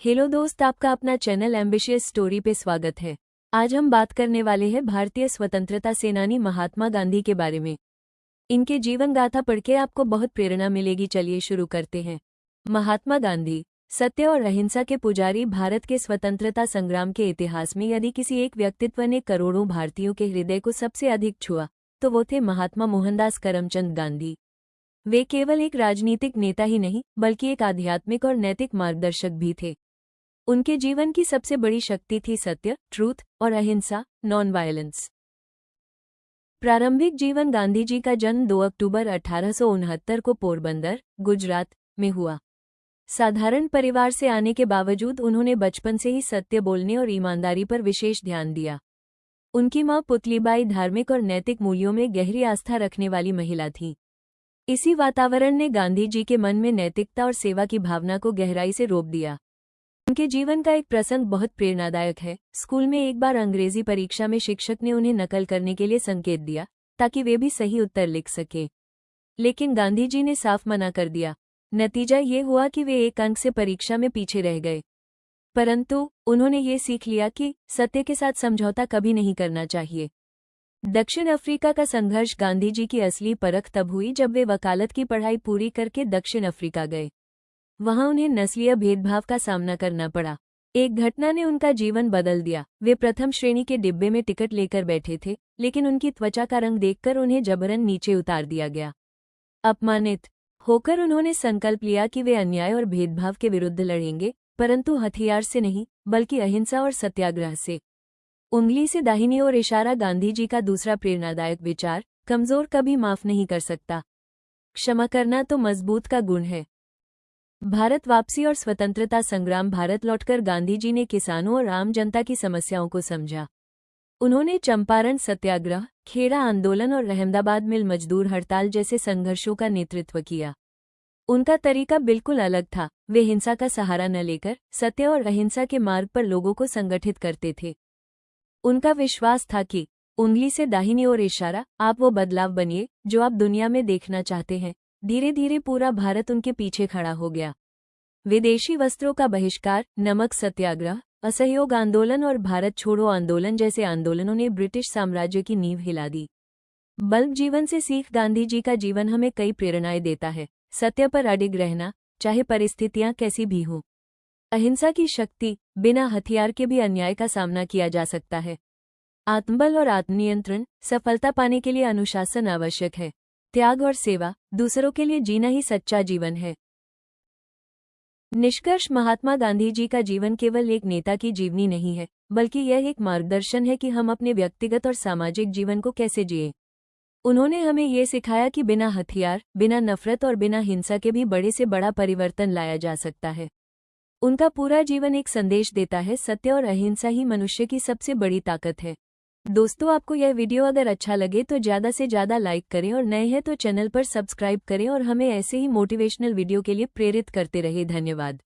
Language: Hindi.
हेलो दोस्त, आपका अपना चैनल एम्बिशियस स्टोरी पे स्वागत है। आज हम बात करने वाले हैं भारतीय स्वतंत्रता सेनानी महात्मा गांधी के बारे में। इनके जीवन गाथा पढ़ के आपको बहुत प्रेरणा मिलेगी। चलिए शुरू करते हैं। महात्मा गांधी सत्य और अहिंसा के पुजारी। भारत के स्वतंत्रता संग्राम के इतिहास में यदि किसी एक व्यक्तित्व ने करोड़ों भारतीयों के हृदय को सबसे अधिक छुआ तो वो थे महात्मा मोहनदास करमचंद गांधी। वे केवल एक राजनीतिक नेता ही नहीं बल्कि एक आध्यात्मिक और नैतिक मार्गदर्शक भी थे। उनके जीवन की सबसे बड़ी शक्ति थी सत्य, ट्रूथ और अहिंसा, नॉन वायलेंस। प्रारंभिक जीवन। गांधी जी का जन्म 2 अक्टूबर 1869 को पोरबंदर, गुजरात में हुआ। साधारण परिवार से आने के बावजूद उन्होंने बचपन से ही सत्य बोलने और ईमानदारी पर विशेष ध्यान दिया। उनकी मां पुतलीबाई धार्मिक और नैतिक मूल्यों में गहरी आस्था रखने वाली महिला थी। इसी वातावरण ने गांधी जी के मन में नैतिकता और सेवा की भावना को गहराई से रोप दिया। उनके जीवन का एक प्रसंग बहुत प्रेरणादायक है। स्कूल में एक बार अंग्रेजी परीक्षा में शिक्षक ने उन्हें नकल करने के लिए संकेत दिया ताकि वे भी सही उत्तर लिख सके, लेकिन गांधी जी ने साफ मना कर दिया। नतीजा ये हुआ कि वे एक अंक से परीक्षा में पीछे रह गए। परंतु उन्होंने ये सीख लिया कि सत्य के साथ समझौता कभी नहीं करना चाहिए। दक्षिण अफ्रीका का संघर्ष। गांधी जी की असली परख तब हुई जब वे वकालत की पढ़ाई पूरी करके दक्षिण अफ्रीका गए। वहां उन्हें नस्लीय भेदभाव का सामना करना पड़ा। एक घटना ने उनका जीवन बदल दिया। वे प्रथम श्रेणी के डिब्बे में टिकट लेकर बैठे थे, लेकिन उनकी त्वचा का रंग देखकर उन्हें जबरन नीचे उतार दिया गया। अपमानित होकर उन्होंने संकल्प लिया कि वे अन्याय और भेदभाव के विरुद्ध लड़ेंगे, परंतु हथियार से नहीं बल्कि अहिंसा और सत्याग्रह से। उंगली से दाहिनी ओर इशारा। गांधी जी का दूसरा प्रेरणादायक विचार, कमजोर कभी माफ नहीं कर सकता, क्षमा करना तो मजबूत का गुण है। भारत वापसी और स्वतंत्रता संग्राम। भारत लौटकर गांधी जी ने किसानों और आम जनता की समस्याओं को समझा। उन्होंने चंपारण सत्याग्रह, खेड़ा आंदोलन और अहमदाबाद मिल मजदूर हड़ताल जैसे संघर्षों का नेतृत्व किया। उनका तरीका बिल्कुल अलग था। वे हिंसा का सहारा न लेकर सत्य और अहिंसा के मार्ग पर लोगों को संगठित करते थे। उनका विश्वास था कि उंगली से दाहिनी ओर इशारा, आप वो बदलाव बनिए जो आप दुनिया में देखना चाहते हैं। धीरे धीरे पूरा भारत उनके पीछे खड़ा हो गया। विदेशी वस्त्रों का बहिष्कार, नमक सत्याग्रह, असहयोग आंदोलन और भारत छोड़ो आंदोलन जैसे आंदोलनों ने ब्रिटिश साम्राज्य की नींव हिला दी। बल्ब जीवन से सीख। गांधी जी का जीवन हमें कई प्रेरणाएं देता है। सत्य पर अडिग रहना, चाहे परिस्थितियां कैसी भी हों। अहिंसा की शक्ति, बिना हथियार के भी अन्याय का सामना किया जा सकता है। आत्मबल और आत्मनियंत्रण, सफलता पाने के लिए अनुशासन आवश्यक है। त्याग और सेवा, दूसरों के लिए जीना ही सच्चा जीवन है। निष्कर्ष। महात्मा गांधी जी का जीवन केवल एक नेता की जीवनी नहीं है, बल्कि यह एक मार्गदर्शन है कि हम अपने व्यक्तिगत और सामाजिक जीवन को कैसे जिएं। उन्होंने हमें ये सिखाया कि बिना हथियार, बिना नफरत और बिना हिंसा के भी बड़े से बड़ा परिवर्तन लाया जा सकता है। उनका पूरा जीवन एक संदेश देता है, सत्य और अहिंसा ही मनुष्य की सबसे बड़ी ताकत है। दोस्तों, आपको यह वीडियो अगर अच्छा लगे तो ज़्यादा से ज़्यादा लाइक करें और नए हैं तो चैनल पर सब्सक्राइब करें और हमें ऐसे ही मोटिवेशनल वीडियो के लिए प्रेरित करते रहे। धन्यवाद।